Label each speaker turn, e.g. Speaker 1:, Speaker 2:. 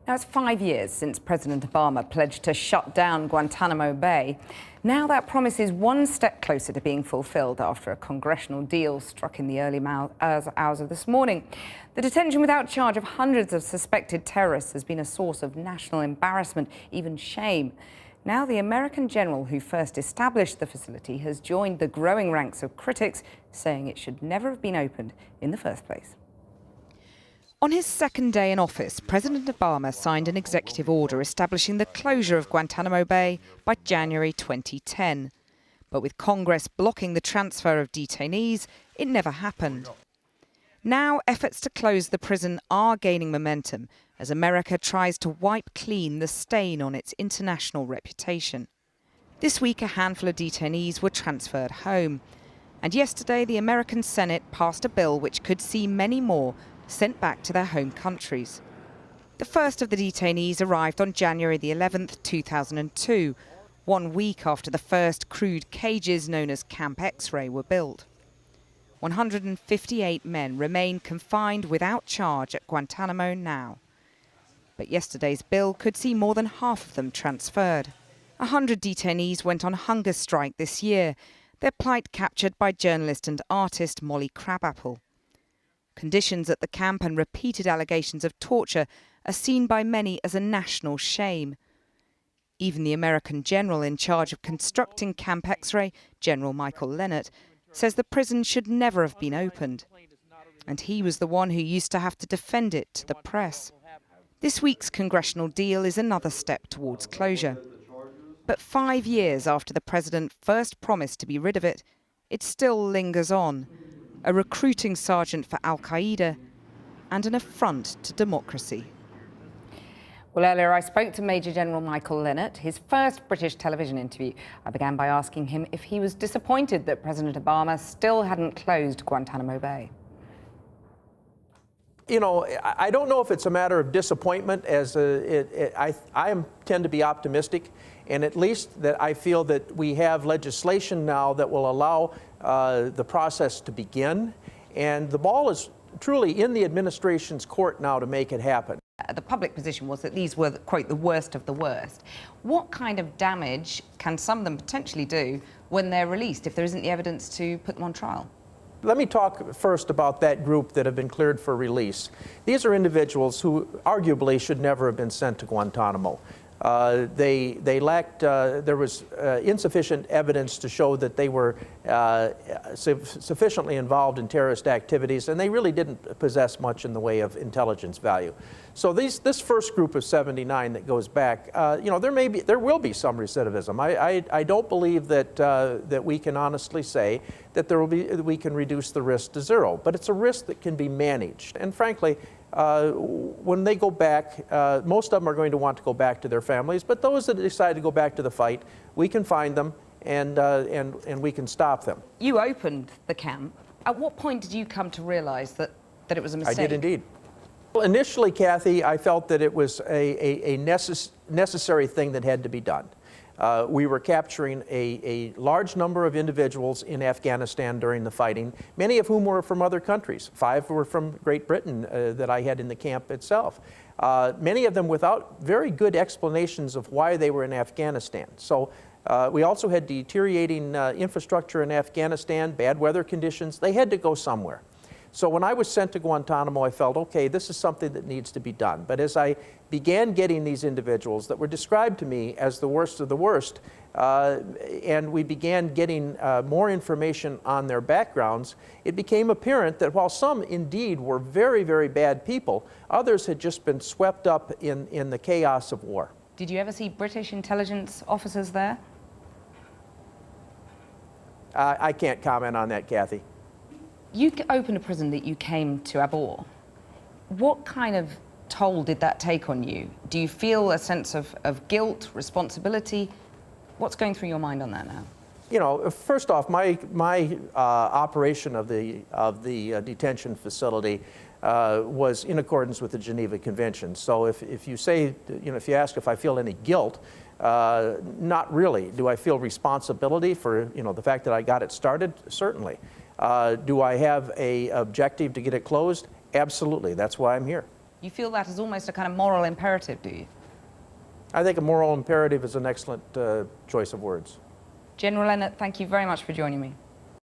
Speaker 1: Now, it's 5 years since President Obama pledged to shut down Guantanamo Bay. Now that promise is one step closer to being fulfilled after a congressional deal struck in the early hours of this morning. The detention without charge of hundreds of suspected terrorists has been a source of national embarrassment, even shame. Now the American general who first established the facility has joined the growing ranks of critics, saying it should never have been opened in the first place. On his second day in office, President Obama signed an executive order establishing the closure of Guantanamo Bay by January 2010. But with Congress blocking the transfer of detainees, it never happened. Now, efforts to close the prison are gaining momentum as America tries to wipe clean the stain on its international reputation. This week, a handful of detainees were transferred home. And yesterday, the American Senate passed a bill which could see many more sent back to their home countries. The first of the detainees arrived on January the 11th, 2002, 1 week after the first crude cages known as Camp X-Ray were built. 158 men remain confined without charge at Guantanamo now. But yesterday's bill could see more than half of them transferred. 100 detainees went on hunger strike this year, their plight captured by journalist and artist Molly Crabapple. Conditions at the camp and repeated allegations of torture are seen by many as a national shame. Even the American general in charge of constructing Camp X-Ray, General Michael Leonard, says the prison should never have been opened. And he was the one who used to have to defend it to the press. This week's congressional deal is another step towards closure. But 5 years after the president first promised to be rid of it, it still lingers on. A recruiting sergeant for Al-Qaeda and an affront to democracy. Well, earlier I spoke to Major General Michael Leonard, his first British television interview. I began by asking him if he was disappointed that President Obama still hadn't closed Guantanamo Bay.
Speaker 2: You know, I don't know if it's a matter of disappointment, as I tend to be optimistic, and at least that I feel that we have legislation now that will allow the process to begin, and the ball is truly in the administration's court now to make it happen.
Speaker 1: The public position was that these were, quote, the worst of the worst. What kind of damage can some of them potentially do when they're released if there isn't the evidence to put them on trial?
Speaker 2: Let me talk first about that group that have been cleared for release. These are individuals who arguably should never have been sent to Guantanamo. They lacked, there was insufficient evidence to show that they were sufficiently involved in terrorist activities, and they really didn't possess much in the way of intelligence value. So this first group of 79 that goes back, you know, there will be some recidivism. I don't believe that we can honestly say that we can reduce the risk to zero, but it's a risk that can be managed. And frankly, when they go back, most of them are going to want to go back to their families, but those that decide to go back to the fight, we can find them and we can stop them.
Speaker 1: You opened the camp. At what point did you come to realize that it was a mistake?
Speaker 2: I did indeed. Well, initially, Kathy, I felt that it was a necessary thing that had to be done. We were capturing a large number of individuals in Afghanistan during the fighting, many of whom were from other countries. 5 were from Great Britain that I had in the camp itself. Many of them without very good explanations of why they were in Afghanistan. So we also had deteriorating infrastructure in Afghanistan, bad weather conditions. They had to go somewhere. So when I was sent to Guantanamo, I felt, okay, this is something that needs to be done. But as I began getting these individuals that were described to me as the worst of the worst, and we began getting more information on their backgrounds, it became apparent that while some indeed were very, very bad people, others had just been swept up in the chaos of war.
Speaker 1: Did you ever see British intelligence officers there?
Speaker 2: I can't comment on that, Kathy.
Speaker 1: You opened a prison that you came to abhor. What kind of toll did that take on you? Do you feel a sense of guilt, responsibility? What's going through your mind on that now?
Speaker 2: You know, first off, my operation of the detention facility was in accordance with the Geneva Convention. So if you say, you know, if you ask if I feel any guilt, not really. Do I feel responsibility for, you know, the fact that I got it started? Certainly. Do I have an objective to get it closed? Absolutely. That's why I'm here.
Speaker 1: You feel that is almost a kind of moral imperative, do you?
Speaker 2: I think a moral imperative is an excellent choice of words.
Speaker 1: General Leonard, thank you very much for joining me.